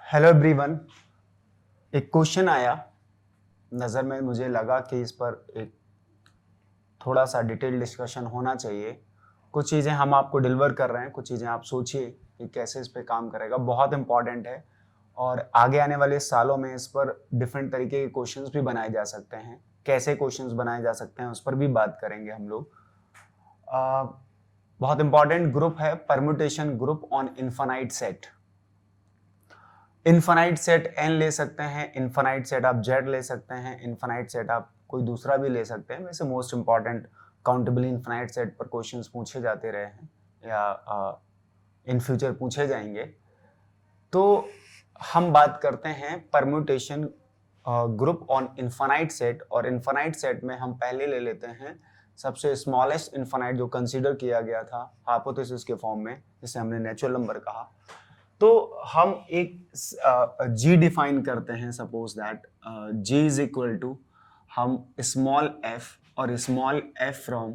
Hello everyone. एक question आया नज़र में, मुझे लगा कि इस पर एक थोड़ा सा डिटेल डिस्कशन होना चाहिए। कुछ चीज़ें हम आपको डिलीवर कर रहे हैं, कुछ चीज़ें आप सोचिए कि कैसे इस पे काम करेगा। बहुत इंपॉर्टेंट है और आगे आने वाले सालों में इस पर डिफरेंट तरीके के क्वेश्चंस भी बनाए जा सकते हैं। कैसे क्वेश्चंस बनाए जा सकते हैं उस पर भी बात करेंगे हम लोग। बहुत इंपॉर्टेंट ग्रुप है permutation group on infinite set. Infinite set N ले सकते हैं, इनफाइनाइट सेट आप जेड ले सकते हैं, इनफाइनाइट सेट आप कोई दूसरा भी ले सकते हैं। वैसे most important countable infinite set पर क्वेश्चंस पूछे जाते रहे हैं या इन फ्यूचर पूछे जाएंगे। तो हम बात करते हैं permutation group on infinite set, और इनफाइनाइट सेट में हम पहले ले लेते हैं सबसे स्मॉलेस्ट इनफाइनाइट जो कंसीडर किया गया था हाइपोथेसिस के फॉर्म में, जिसे हमने नेचुरल नंबर कहा। तो हम एक g डिफाइन करते हैं। Suppose that g is equal to, हम स्मॉल f और small f from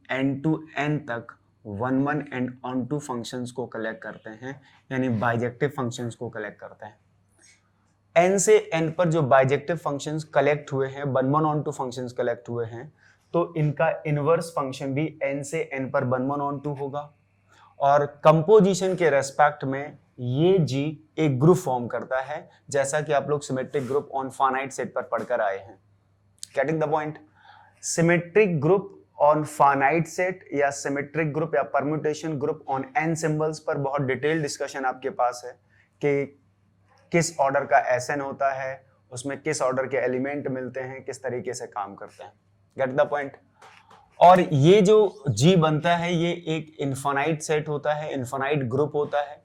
n to n तक 1 1 एंड ऑन टू फंक्शंस को कलेक्ट करते हैं, यानी बाइजेक्टिव फंक्शंस को कलेक्ट करते हैं। n से n पर जो बाइजेक्टिव फंक्शंस कलेक्ट हुए हैं, 1 1 ऑन टू फंक्शंस कलेक्ट हुए हैं, तो इनका इनवर्स फंक्शन भी n से n पर 1 1 ऑन टू होगा। और कंपोजिशन के रेस्पेक्ट में ये g एक ग्रुप फॉर्म करता है, जैसा कि आप लोग symmetric group on finite set पर पढ़कर आए हैं। Getting the point? Symmetric group on finite set या सिमेट्रिक ग्रुप या permutation group on n symbols पर बहुत डिटेल डिस्कशन आपके पास है कि किस ऑर्डर का Sn होता है, उसमें किस ऑर्डर के एलिमेंट मिलते हैं, किस तरीके से काम करते हैं। Get the point? और ये जो G बनता है ये एक इनफाइनाइट सेट होता है, इनफाइनाइट ग्रुप होता है।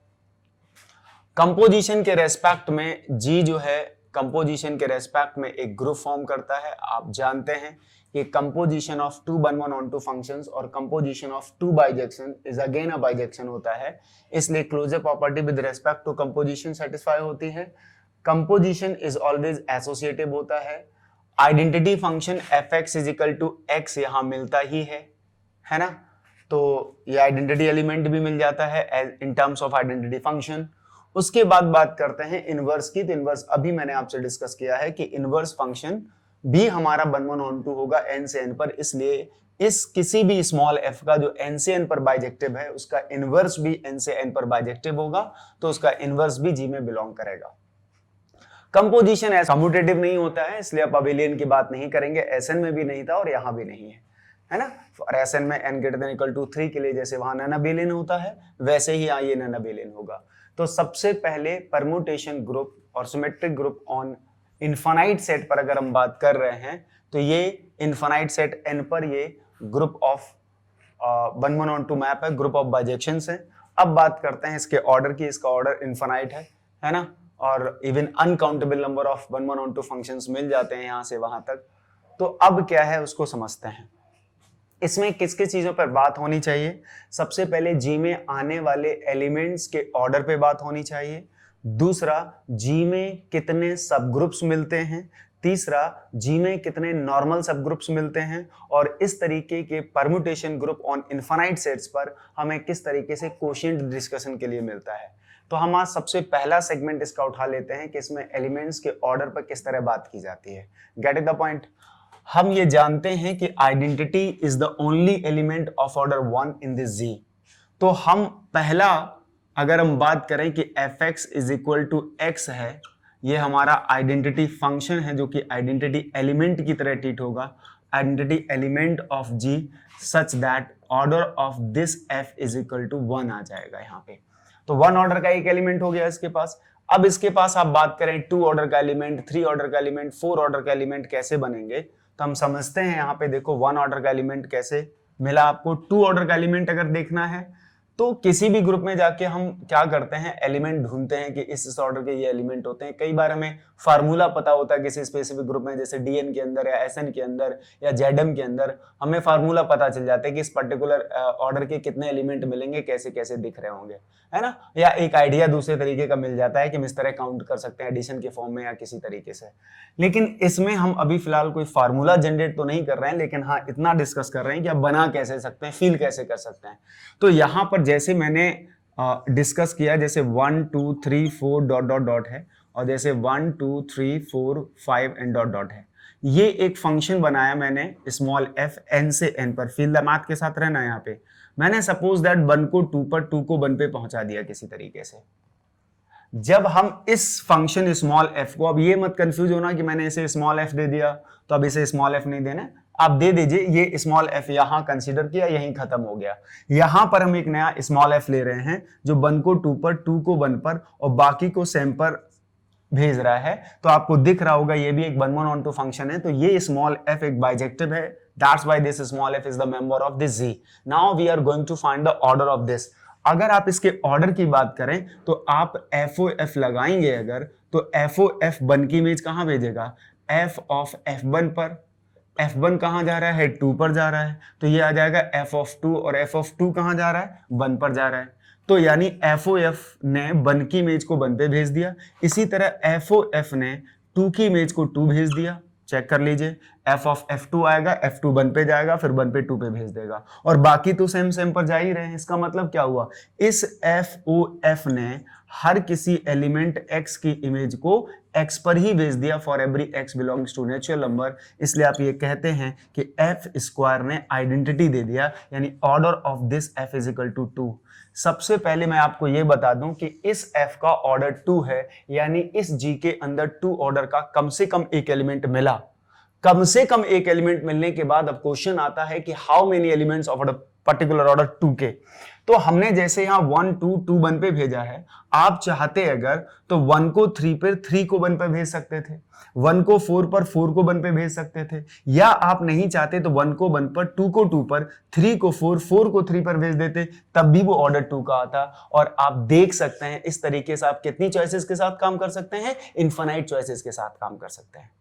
कंपोजिशन के रेस्पेक्ट में G जो है कंपोजिशन के रेस्पेक्ट में एक ग्रुप फॉर्म करता है। आप जानते हैं कि composition of 2 1 1 onto functions और composition of 2 bijection is again a bijection होता है, इसलिए closure property with respect to composition satisfy होती है। कंपोजिशन इज ऑलवेज एसोसिएटिव होता है। Identity function fx is equal to x यहां मिलता ही है ना। तो ये आइडेंटिटी एलिमेंट भी मिल जाता है in terms of identity function. उसके बाद बात करते हैं इनवर्स की। तो इनवर्स अभी मैंने आपसे डिस्कस किया है कि इनवर्स फंक्शन भी हमारा 1 1 ऑन टू होगा n से n पर, इसलिए इस किसी भी स्मॉल f का जो n से n पर बाइजेक्टिव है उसका इनवर्स भी n से n पर बाइजेक्टिव होगा, तो उसका इनवर्स भी G में बिलोंग करेगा। कंपोजिशन ऐसा कम्यूटेटिव नहीं होता है, इसलिए आप अबेलियन की बात नहीं करेंगे। Sn में भी नहीं था और यहां भी नहीं है ना। और Sn में n greater than equal to 3 के लिए जैसे वहां नन अबेलियन होता है, वैसे ही यहाँ ये नन अबेलियन होगा। तो सबसे पहले परम्यूटेशन ग्रुप और symmetric group on infinite set पर अगर हम बात कर रहे हैं, तो ये इनफाइनाइट सेट n पर ये group of 1 1 onto map है, ग्रुप ऑफ बाइजेक्शंस है। अब बात करते हैं इसके ऑर्डर की। इसका ऑर्डर इनफाइनाइट है ना, और even uncountable number of 1 1 onto functions मिल जाते हैं यहां से वहां तक। तो अब क्या है उसको समझते हैं। इसमें किस किस चीजों पर बात होनी चाहिए? सबसे पहले G में आने वाले एलिमेंट्स के ऑर्डर पे बात होनी चाहिए। दूसरा, G में कितने सब ग्रुप्स मिलते हैं। तीसरा, G में कितने नॉर्मल सब ग्रुप्स मिलते हैं। और इस तरीके के permutation group on infinite sets पर हमें किस तरीके से क्वोशिएंट डिस्कशन के लिए मिलता है। तो हम आज सबसे पहला सेगमेंट इसका उठा लेते हैं कि इसमें एलिमेंट्स के ऑर्डर पर किस तरह बात की जाती है। Get the point? हम ये जानते हैं कि identity is the only element of order 1 in this G। तो हम पहला अगर हम बात करें कि fx is equal to x है, ये हमारा आइडेंटिटी फंक्शन है जो कि आइडेंटिटी एलिमेंट की तरह ट्रीट होगा। Identity element of G such that order of this f is equal to 1 आ जाएगा यहाँ पे। तो 1 ऑर्डर का एक एलिमेंट हो गया इसके पास। अब इसके पास आप बात करें 2 ऑर्डर का एलिमेंट, 3 ऑर्डर का एलिमेंट, 4 ऑर्डर का एलिमेंट कैसे बनेंगे, तो हम समझते हैं। यहाँ पे देखो 1 ऑर्डर का एलिमेंट कैसे मिला आपको। 2 ऑर्डर का एलिमेंट अगर देखना है तो किसी भी ग्रुप में जाके हम क्या करते हैं, एलिमेंट ढूंढते हैं कि इस ऑर्डर के ये एलिमेंट होते हैं। कई बार हमें फार्मूला पता होता है किसी स्पेसिफिक ग्रुप में, जैसे डीएन के अंदर या एसएन के अंदर या जेडएम के अंदर हमें फार्मूला पता चल जाता है कि इस पर्टिकुलर ऑर्डर के कितने एलिमेंट मिलेंगे, कैसे कैसे दिख रहे होंगे, है ना। या एक आइडिया दूसरे तरीके का मिल जाता है कि हम इस तरह काउंट कर सकते हैं एडिशन के फॉर्म में या किसी तरीके से। लेकिन इसमें हम अभी फिलहाल कोई फार्मूला जनरेट तो नहीं कर रहे हैं, लेकिन हाँ इतना डिस्कस कर रहे हैं कि आप बना कैसे सकते हैं, फील कैसे कर सकते हैं। तो यहाँ पर जैसे मैंने डिस्कस किया, जैसे 1 2 3 4 डॉट डॉट डॉट है और जैसे 1 2 3 4 5 एंड डॉट डॉट है। ये एक फंक्शन बनाया मैंने स्मॉल f n से n पर, फील द मैथ के साथ रहना यहाँ पे। मैंने सपोज दैट 1 को 2 पर, 2 को 1 पे पहुंचा दिया किसी तरीके से। जब हम इस फंक्शन स्मॉल f को, अब ये मत कंफ्यूज होना कि मैंने इसे स्मॉल f दे दिया तो अब इसे स्मॉल f नहीं देना, आप दे दीजिए, ये स्मॉल f यहां कंसीडर किया, यहीं खत्म हो गया। यहां पर हम एक नया स्मॉल f ले रहे हैं जो 1 को 2 पर, 2 को 1 पर और बाकी को सेम पर भेज रहा है। तो आपको दिख रहा होगा ये भी एक 1 1 ऑन 2 फंक्शन है, तो ये स्मॉल f एक बाइजेक्टिव है, that's why this small f is the member of this z। Now we are going to find the order of this. अगर आप इसके ऑर्डर की बात करें तो आप FOF लगाएंगे अगर, तो FOF 1 की इमेज कहां भेजेगा, f ऑफ f1 पर। f1 कहां जा रहा है, 2 पर जा रहा है, तो ये आ जाएगा f ऑफ 2 और f ऑफ 2 कहां जा रहा है, 1 पर जा रहा है। तो यानी FOF ने 1 की इमेज को 1 पे भेज दिया, इसी तरह FOF ने 2 की इमेज को 2 भेज दिया। चेक कर लीजिए, f ऑफ f2 आएगा, f2 1 पे जाएगा, फिर 1 पे 2 पे भेज देगा, और बाकी तो सेम सेम पर जा ही रहे हैं। इसका मतलब क्या हुआ, इस FOF ने हर किसी एलिमेंट x की इमेज को x पर ही भेज दिया for every x belongs to natural number. इसलिए आप ये कहते हैं कि f स्क्वायर ने आइडेंटिटी दे दिया, यानी order of this f is equal to 2। सबसे पहले मैं आपको ये बता दूं कि इस f का ऑर्डर 2 है, यानी इस g के अंदर 2 ऑर्डर का कम से कम एक एलिमेंट मिला। कम से कम एक एलिमेंट मिलने के बाद अब क्वेश्चन आता है कि how many elements of particular order 2 के। तो हमने जैसे यहां 1 2 2 1 पे भेजा है, आप चाहते अगर तो 1 को 3 पर, 3 को 1 पे भेज सकते थे, 1 को 4 पर, 4 को 1 पे भेज सकते थे, या आप नहीं चाहते तो 1 को 1 पर, 2 को 2 पर, 3 को 4, 4 को 3 पर भेज देते, तब भी वो ऑर्डर 2 का आता। और आप देख सकते हैं इस तरीके से आप कितनी चॉइसेस के साथ काम कर सकते हैं, इनफाइनाइट चॉइसेस के साथ काम कर सकते हैं।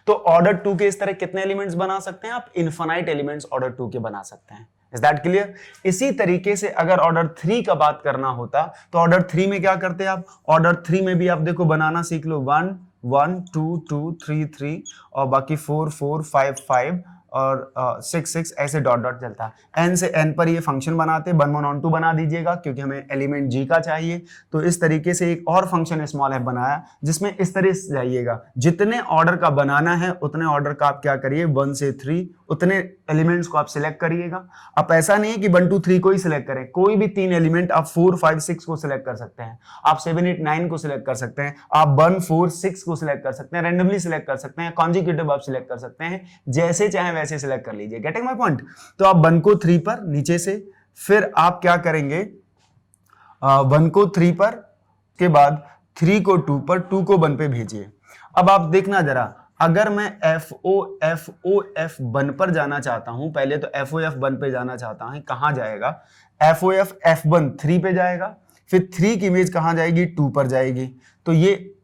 तो ऑर्डर 2 के इस तरह कितने एलिमेंट्स बना सकते हैं आप, इनफाइनाइट एलिमेंट्स ऑर्डर 2 के बना सकते हैं। Is that clear? इसी तरीके से अगर ऑर्डर 3 का बात करना होता तो ऑर्डर 3 में क्या करते आप, ऑर्डर 3 में भी आप देखो बनाना सीख लो, 1 1 2 2 3 3 और बाकी 4 4 5 5 और 6 6 ऐसे डॉट डॉट चलता है। n से n पर ये फंक्शन बनाते, 1 1 on 2 बना दीजिएगा क्योंकि हमें एलिमेंट g का चाहिए। तो इस तरीके से एक और फंक्शन स्मॉल f बनाया जिसमें इस तरह से जाइएगा, जितने ऑर्डर का बनाना है उतने ऑर्डर का आप क्या करिए, 1 से 3 उतने एलिमेंट्स को आप सिलेक्ट करिएगा। अब ऐसा नहीं है कि 1 2 3 को ही सिलेक्ट करें, कोई भी 3 एलिमेंट आप 4 5 6 को सिलेक्ट कर सकते हैं, आप 7 8 9 को सिलेक्ट कर सकते हैं, आप 1 4 6 को सिलेक्ट कर सकते हैं, रैंडमली सिलेक्ट कर सकते हैं, कॉन्जिक्यूटिव आप सिलेक्ट कर सकते हैं, जैसे चाहे वैसे सिलेक्ट कर लीजिए। Getting my point? तो आप 1 को 3 पर नीचे से, फिर आप क्या करेंगे, 1 को 3 पर के बाद 3 को 2 पर, 2 को 1 पे भेजिए। अब आप देखना जरा, अगर मैं FOF 1 पर जाना चाहता हूं, पहले तो FOF 1 पे जाना चाहता हूं, कहां जाएगा, FOF F1 3 पे जाएगा, फिर 3 की इमेज कहां जाएगी, 2 पर जाएगी, तो ये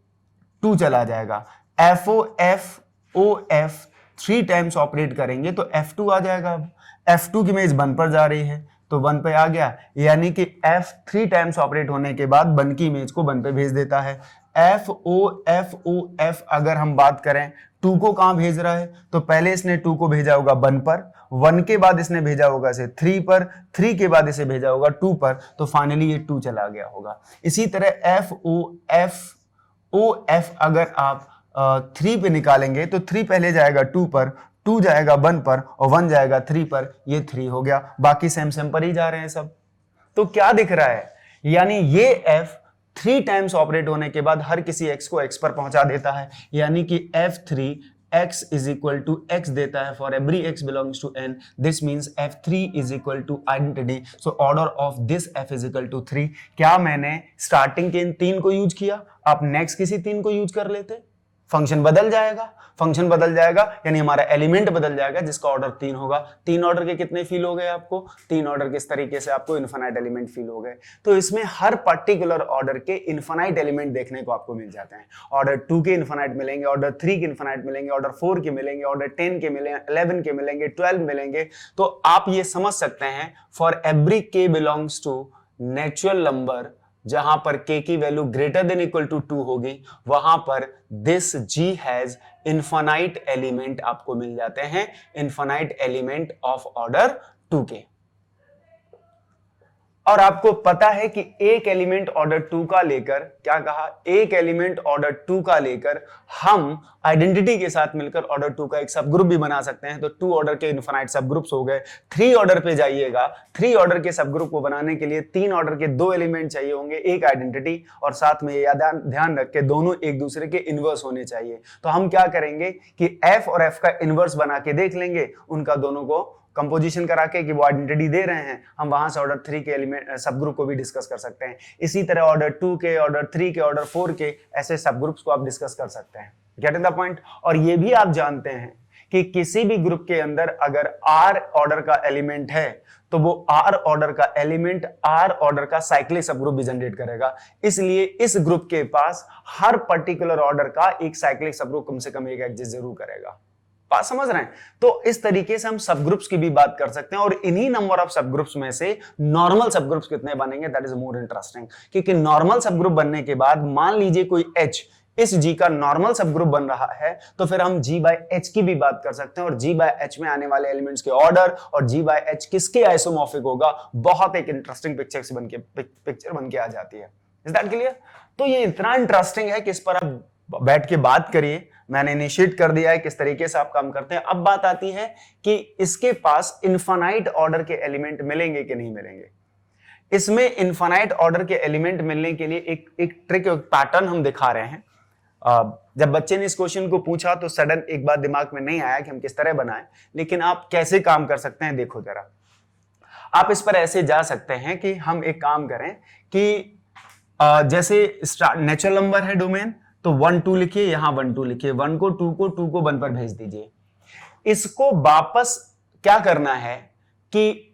2 चला जाएगा। FOF 3 टाइम्स ऑपरेट करेंगे तो F2 आ जाएगा। अब F2 की इमेज 1 पर जा रही है तो 1 पे आ गया, यानी कि F 3 टाइम्स ऑपरेट होने के बाद 1 की इमेज को 1 पे भेज देता है। FOF अगर हम बात करें 2 को कहां भेज रहा है, तो पहले इसने 2 को भेजा होगा 1 पर, 1 के बाद इसने भेजा होगा इसे 3 पर, 3 के बाद इसे भेजा होगा 2 पर, तो फाइनली ये 2 चला गया होगा। इसी तरह FOF अगर आप 3 पे निकालेंगे तो 3 पहले जाएगा 2 पर, 2 जाएगा 1 पर और 1 जाएगा 3 पर, ये 3 हो गया। बाकी सेम सेम पर ही जा रहे हैं सब। तो क्या दिख रहा है, यानी ये F 3 टाइम्स ऑपरेट होने के बाद हर किसी x को x पर पहुंचा देता है, यानी कि F3 x is equal to x देता है for every x belongs to n. This means F3 is equal to identity. So order of this F is equal to 3. क्या मैंने स्टार्टिंग के इन 3 को यूज किया, आप नेक्स्ट किसी 3 को यूज कर लेते, फंक्शन बदल जाएगा, फंक्शन बदल जाएगा यानी हमारा एलिमेंट बदल जाएगा जिसका ऑर्डर 3 होगा। 3 ऑर्डर के कितने फील हो गए आपको, 3 ऑर्डर किस तरीके से आपको इनफाइनाइट एलिमेंट फील हो गए। तो इसमें हर पर्टिकुलर ऑर्डर के इनफाइनाइट एलिमेंट देखने को आपको मिल जाते हैं। ऑर्डर 2 के इनफाइनाइट मिलेंगे, ऑर्डर 3 के इनफाइनाइट मिलेंगे, ऑर्डर 4 के मिलेंगे, ऑर्डर 10 के मिलेंगे, 11 के मिलेंगे, 12 मिलेंगे। तो आप ये समझ सकते हैं for every k belongs to natural number, जहां पर k की value greater than equal to 2 होगी, वहां पर this g has infinite element आपको मिल जाते हैं, इनफाइनाइट एलिमेंट ऑफ ऑर्डर 2 के। और आपको पता है कि एक एलिमेंट ऑर्डर 2 का लेकर, क्या कहा, एक एलिमेंट ऑर्डर 2 का लेकर हम आइडेंटिटी के साथ मिलकर ऑर्डर 2 का एक सब ग्रुप भी बना सकते हैं। तो 2 ऑर्डर के इनफाइनाइट सब ग्रुप्स हो गए। 3 ऑर्डर पे जाइएगा, 3 ऑर्डर के सब ग्रुप को बनाने के लिए 3 ऑर्डर के 2 एलिमेंट चाहिए होंगे, एक आइडेंटिटी, और साथ में ये ध्यान रख के दोनों एक दूसरे के इनवर्स होने चाहिए। तो हम क्या करेंगे कि एफ और एफ का इनवर्स बना के देख लेंगे, उनका दोनों को कंपोजिशन करा के कि वो आइडेंटिटी दे रहे हैं, हम वहां से ऑर्डर 3 के एलिमेंट सब ग्रुप को भी डिस्कस कर सकते हैं। इसी तरह ऑर्डर 2 के, ऑर्डर 3 के, ऑर्डर 4 के ऐसे सब ग्रुप्स को आप डिस्कस कर सकते हैं। Get the point. और ये भी आप जानते हैं कि किसी भी ग्रुप के अंदर अगर R ऑर्डर का एलिमेंट है तो वो R ऑर्डर का एलिमेंट R ऑर्डर का साइक्लिक सब ग्रुप भी जनरेट करेगा। इसलिए इस ग्रुप के पास हर पर्टिकुलर ऑर्डर का एक साइक्लिक सब ग्रुप कम से कम एक एग्जिस्ट जरूर करेगा। बात समझ रहे हैं? तो इस तरीके से हम सब ग्रुप्स की भी बात कर सकते हैं, और इन्हीं नंबर ऑफ सब ग्रुप्स में से नॉर्मल सब ग्रुप्स कितने बनेंगे, दैट इज मोर इंटरेस्टिंग। क्योंकि नॉर्मल सब ग्रुप बनने के बाद मान लीजिए कोई H इस G का नॉर्मल सब ग्रुप बन रहा है, तो फिर हम G by H की भी बात कर सकते हैं, और G by H में आने वाले एलिमेंट्स के ऑर्डर और G by H किसके आइसोमॉर्फिक होगा, बहुत एक इंटरेस्टिंग पिक्चर बन के आ जाती है। Is that clear? तो ये इतना इंटरेस्टिंग है कि इस पर आप बैठ के बात करिए। मैंने इनिशिएट कर दिया है किस तरीके से आप काम करते हैं। अब बात आती है कि इसके पास इनफाइनाइट ऑर्डर के एलिमेंट मिलेंगे कि नहीं मिलेंगे। इसमें इनफाइनाइट ऑर्डर के एलिमेंट मिलने के लिए एक ट्रिक, एक पैटर्न हम दिखा रहे हैं। जब बच्चे ने इस क्वेश्चन को पूछा तो सडन एक बात दिमाग में नहीं आया कि हम किस तरह बनाएं, लेकिन आप कैसे काम कर सकते हैं देखो जरा। आप इस पर ऐसे जा सकते हैं कि हम एक काम करें कि जैसे नेचुरल नंबर है डोमेन, तो 1 2 लिखिए, यहां 1 2 लिखिए, 1 को 2 को 2 को 1 पर भेज दीजिए। इसको वापस क्या करना है कि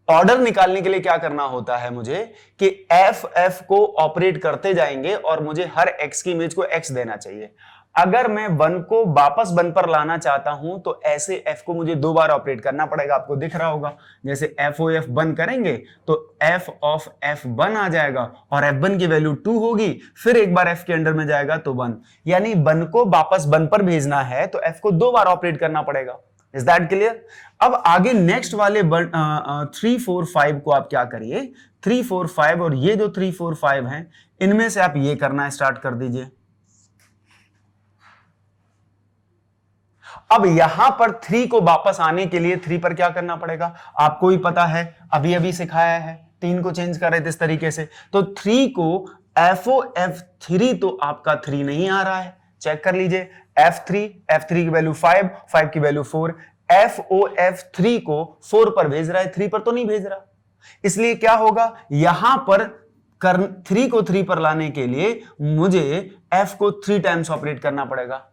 ऑर्डर निकालने के लिए क्या करना होता है मुझे कि एफ को ऑपरेट करते जाएंगे और मुझे हर एक्स की इमेज को एक्स देना चाहिए। अगर मैं 1 को वापस 1 पर लाना चाहता हूं तो ऐसे एफ को मुझे 2 बार ऑपरेट करना पड़ेगा। आपको दिख रहा होगा जैसे एफ ओ एफ 1 करेंगे तो एफ ऑफ एफ 1 आ जाएगा और F1 की वैल्यू 2 होगी, फिर एक बार एफ के अंडर में जाएगा तो 1, यानी 1 को वापस 1 पर भेजना है तो एफ को 2 बार ऑपरेट करना पड़ेगा। Is that clear? अब आगे नेक्स्ट वाले 3 4 5 को आप क्या करिए, 3 4 5 और ये जो 3 4 5 हैं इनमें से आप ये करना स्टार्ट कर दीजिए। अब यहां पर 3 को वापस आने के लिए 3 पर क्या करना पड़ेगा आपको भी पता है, अभी अभी सिखाया है, 3 को चेंज कर रहे थे इस तरीके से। तो 3 को FOF3 तो आपका 3 नहीं आ रहा है, चेक कर लीजिए। F3 की वैल्यू 5 की वैल्यू 4, FOF3 को 4 पर भेज रहा है, 3 पर तो नहीं भेज रहा। इसलिए क्या होगा, यहां पर 3 को 3 पर लाने के लिए मुझे F को 3 टाइम्स ऑपरेट करना पड़ेगा।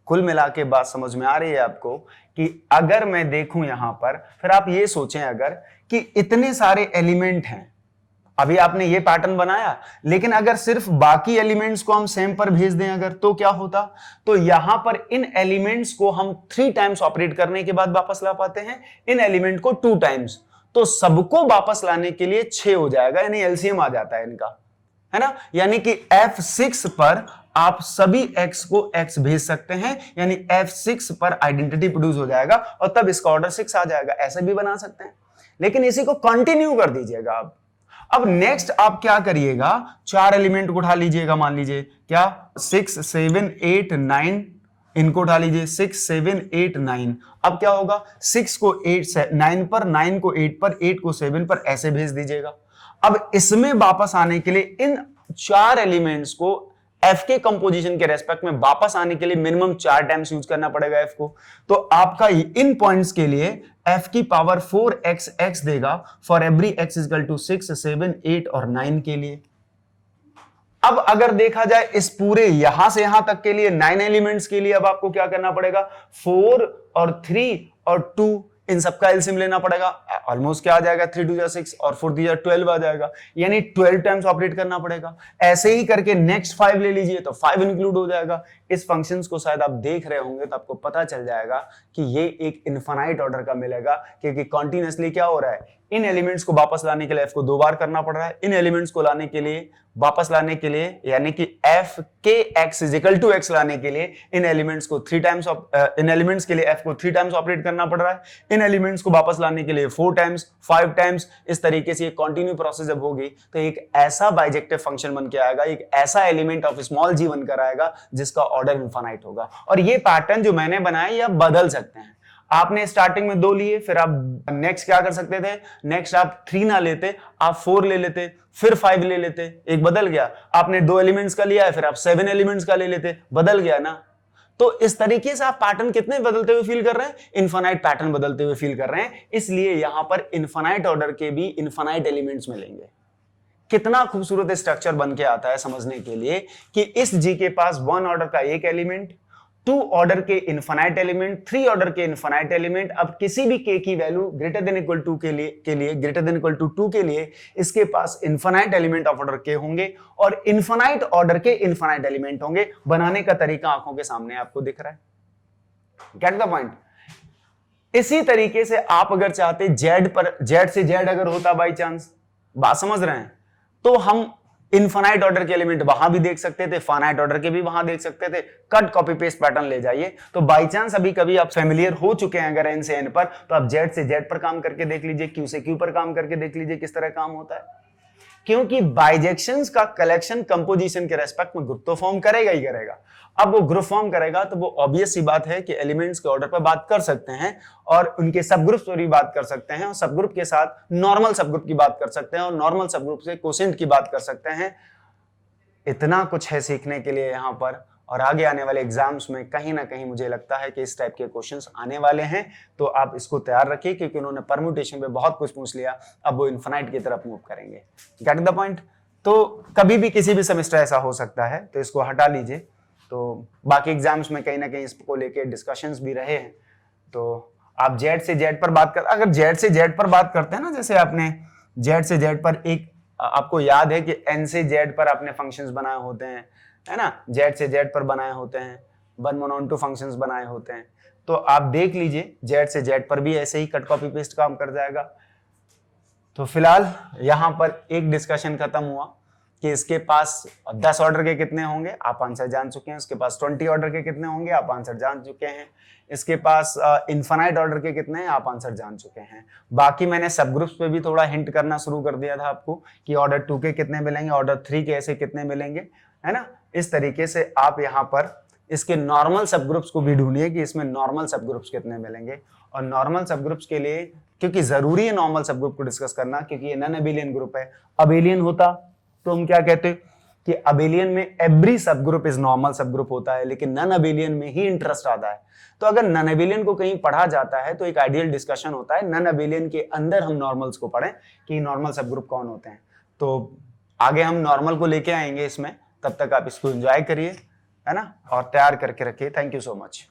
कुल मिला के बात समझ में आ रही है आपको कि अगर मैं देखूं यहां पर, फिर आप ये सोचें अगर कि इतने सारे एलिमेंट हैं, अभी आपने ये पैटर्न बनाया, लेकिन अगर सिर्फ बाकी एलिमेंट्स को हम सेम पर भेज दें अगर, तो क्या होता, तो यहां पर इन एलिमेंट्स को हम 3 टाइम्स ऑपरेट करने के बाद वापस ला पाते हैं, इन एलिमेंट को 2 टाइम्स, तो सबको वापस लाने के लिए 6 हो जाएगा, यानी एलसीएम आ जाता है इनका, है ना। यानी कि F6 पर आप सभी x को x भेज सकते हैं, यानी F6 पर आइडेंटिटी प्रोड्यूस हो जाएगा और तब इसका ऑर्डर 6 आ जाएगा। ऐसे भी बना सकते हैं, लेकिन इसी को कंटिन्यू कर दीजिएगा आप। अब नेक्स्ट आप क्या करिएगा, 4 एलिमेंट को उठा लीजिएगा, मान लीजिए क्या 6 7 8 9 इनको उठा लीजिए, 6 7 8 9। अब क्या होगा, 6 को 9 पर, 9 को 8 पर, 8 को 7 पर, ऐसे भेज दीजिएगा। अब इसमें वापस आने के लिए इन 4 एलिमेंट्स को F के कंपोजिशन के रेस्पेक्ट में वापस आने के लिए मिनिमम 4 टाइम्स यूज करना पड़ेगा F को। तो आपका इन पॉइंट्स के लिए F की पावर 4x देगा for every x equal to 6 7 8 और 9 के लिए। अब अगर देखा जाए इस पूरे यहां से यहां तक के लिए 9 एलिमेंट्स के लिए अब आपको क्या करना पड़ेगा, 4 और 3 और 2 इन सबका एलसीएम लेना पड़ेगा। ऑलमोस्ट क्या आ जाएगा, 3 2 6 और 4 3 12 आ जाएगा, यानी 12 टाइम्स ऑपरेट करना पड़ेगा। ऐसे ही करके नेक्स्ट 5 ले लीजिए तो 5 इंक्लूड हो जाएगा। इस फंक्शंस को शायद आप देख रहे होंगे तो आपको पता चल जाएगा कि ये एक इनफाइनाइट ऑर्डर का मिलेगा, क्योंकि कॉन्टिन्यूअसली क्या हो रहा है, इन एलिमेंट्स को वापस लाने के लिए F को 2 बार करना पड़ रहा है, इन एलिमेंट्स को लाने के लिए वापस लाने के लिए, यानी कि F के x is equal to x लाने के लिए इन एलिमेंट्स को 3 टाइम्स इन एलिमेंट्स के लिए F को 3 टाइम्स ऑपरेट करना पड़ रहा है, इन एलिमेंट्स को वापस लाने के लिए 4 4 टाइम्स 5 टाइम्स, इस तरीके से ये कंटिन्यू प्रोसेस जब होगी तो एक ऐसा बाइजेक्टिव फंक्शन बन के आएगा, एक ऐसा एलिमेंट ऑफ स्मॉल जी बनकर आएगा जिसका ऑर्डर इनफाइनाइट होगा। और ये पैटर्न जो मैंने बनाया ये आप बदल सकते हैं। आपने स्टार्टिंग में 2 लिए, फिर आप नेक्स्ट क्या कर सकते थे, नेक्स्ट आप 3 ना लेते, आप 4 ले लेते, फिर 5 ले लेते, एक बदल गया। आपने 2 एलिमेंट्स का लिया है, फिर आप 7 एलिमेंट्स का ले लेते, बदल गया ना। तो इस तरीके से आप पैटर्न कितने बदलते हुए फील कर रहे हैं, इनफाइनाइट पैटर्न बदलते हुए फील कर रहे हैं। इसलिए यहां पर इनफाइनाइट ऑर्डर के भी इनफाइनाइट एलिमेंट्स मिलेंगे। कितना खूबसूरत स्ट्रक्चर बन के आता है समझने के लिए कि इस जी के पास 1 ऑर्डर का एक एलिमेंट, 2 ऑर्डर के इनफाइनाइट एलिमेंट, 3 ऑर्डर के इनफाइनाइट एलिमेंट। अब किसी भी k की value greater than equal to के लिए ग्रेटर देन इक्वल टू 2 के लिए इसके पास infinite element of order k होंगे और इनफाइनाइट ऑर्डर के इनफाइनाइट एलिमेंट होंगे। बनाने का तरीका आंखों के सामने आपको दिख रहा है। Get the point. इसी तरीके से आप अगर चाहते z से z अगर होता बाई चांस, बात समझ रहे हैं, तो हम इनफाइनाइट ऑर्डर के एलिमेंट वहां भी देख सकते थे, फाइनाइट ऑर्डर के भी वहां देख सकते थे। कट कॉपी पेस्ट पैटर्न ले जाइए। तो बाई चांस अभी कभी आप फेमिलियर हो चुके हैं अगर n से n पर, तो आप z से z पर काम करके देख लीजिए, q से q पर काम करके देख लीजिए किस तरह काम होता है। क्योंकि बाइजेक्शंस का कलेक्शन कंपोजिशन के रेस्पेक्ट में ग्रुप तो फॉर्म करेगा ही करेगा। अब वो ग्रुप फॉर्म करेगा तो वो ऑब्वियस सी बात है कि एलिमेंट्स के ऑर्डर पर बात कर सकते हैं और उनके सब ग्रुप्स पर भी बात कर सकते हैं और सब ग्रुप के साथ नॉर्मल सब ग्रुप की बात कर सकते हैं और नॉर्मल सब ग्रुप से कोसेंट की बात कर सकते हैं। इतना कुछ है सीखने के लिए यहाँ पर, और आगे आने वाले एग्जाम्स में कहीं ना कहीं मुझे लगता है कि इस टाइप के क्वेश्चंस आने वाले हैं। तो आप इसको तैयार रखिए क्योंकि उन्होंने परम्यूटेशन पे बहुत कुछ पूछ लिया, अब वो इनफाइनाइट की तरफ मूव करेंगे। Get the point. तो कभी भी किसी भी सेमेस्टर ऐसा हो सकता है, तो इसको हटा लीजिए। तो बाकी एग्जाम्स में कहीं ना कहीं इसको लेके डिस्कशंस भी रहे हैं। तो आप जेड से जेड पर बात कर, अगर जेड से जेड पर बात करते हैं ना, जैसे आपने जेड से जेड पर एक, आपको याद है कि एन से जेड पर आपने फंक्शंस बनाए होते हैं, है ना, जेड से जेड पर बनाए होते हैं, 1 1 2 फंक्शंस बनाए होते हैं। तो आप देख लीजिए जेड से जेड पर भी ऐसे ही कट कॉपी पेस्ट काम कर जाएगा। तो फिलहाल यहां पर एक डिस्कशन खत्म हुआ कि इसके पास 10 ऑर्डर के कितने होंगे, आप आंसर जान चुके हैं। इसके पास 20 ऑर्डर के कितने होंगे, आप आंसर जान चुके हैं। इसके पास इनफाइनाइट ऑर्डर के कितने हैं, आप आंसर जान चुके हैं। बाकी मैंने सब ग्रुप्स पे भी थोड़ा हिंट करना शुरू कर दिया था आपको कि ऑर्डर 2 के कितने मिलेंगे, ऑर्डर 3 के ऐसे कितने मिलेंगे, है ना। इस तरीके से आप यहाँ पर इसके नॉर्मल सब ग्रुप्स को भी ढूंढिए कि इसमें नॉर्मल सब ग्रुप्स कितने मिलेंगे। और नॉर्मल सब ग्रुप्स के लिए, क्योंकि जरूरी है नॉर्मल सब ग्रुप को डिस्कस करना, क्योंकि ये नॉन अबेलियन ग्रुप है। अबेलियन होता तो हम क्या कहते कि अबेलियन में एवरी सब ग्रुप इज नॉर्मल सब ग्रुप होता है, लेकिन नॉन अबेलियन में ही इंटरेस्ट आता है। तो अगर नॉन अबेलियन को कहीं पढ़ा जाता है तो एक आइडियल डिस्कशन होता है नॉन अबेलियन के अंदर हम नॉर्मल्स को पढ़ें कि नॉर्मल सब ग्रुप कौन होते हैं। तो आगे हम नॉर्मल को लेके आएंगे इसमें, तब तक आप इसको एंजॉय करिए, है ना, और तैयार करके रखिए। Thank you so much.